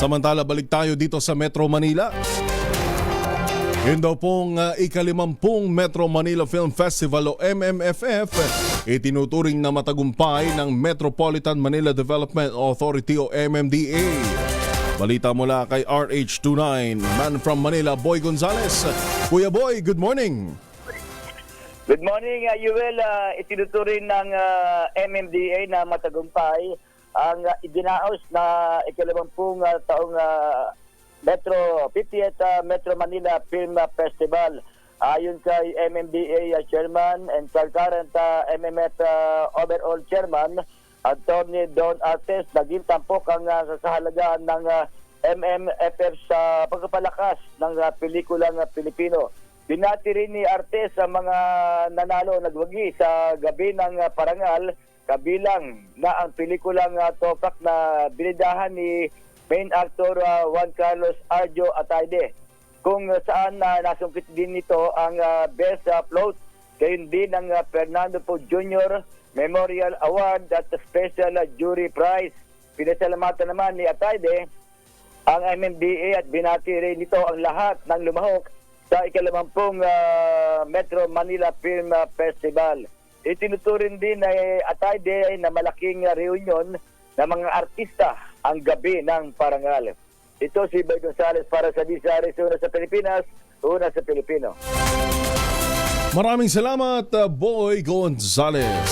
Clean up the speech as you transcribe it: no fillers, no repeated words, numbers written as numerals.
Samantala, balik tayo dito sa Metro Manila. Yun daw pong ika-50 Metro Manila Film Festival o MMFF itinuturing na matagumpay ng Metropolitan Manila Development Authority o MMDA. Balita mula kay RH29, man from Manila, Boy Gonzales. Kuya Boy, good morning. Good morning, Yuel. Itinuturing ng MMDA na matagumpay ang idinaos na ika-50 taong Metro 50th Metro Manila Film Festival. Ayon kay MMDA Chairman and current MMF overall Chairman, Attorney Don Artes, naging tampok ang kahalagahan ng MMFF sa pagpapalakas ng pelikulang Pilipino. Binati rin ni Artes sa mga nanalo nagwagi sa gabi ng parangal, kabilang na ang pelikulang topak na binidahan ni main actor Juan Carlos Arjo Atayde, kung saan nasungkit din nito ang Best Float, gayon din ang Fernando Po Jr. Memorial Award at Special Jury Prize. Pinasalamatan naman ni Atayde ang MMDA at binati rin nito ang lahat ng lumahok sa ika-50 Metro Manila Film Festival. Itinuturing din na Atayde na malaking reunion ng mga artista ang gabi ng parangal. Ito si Boy Gonzales para sa Disaris, una sa Pilipinas, una sa Pilipino. Maraming salamat, Boy Gonzales.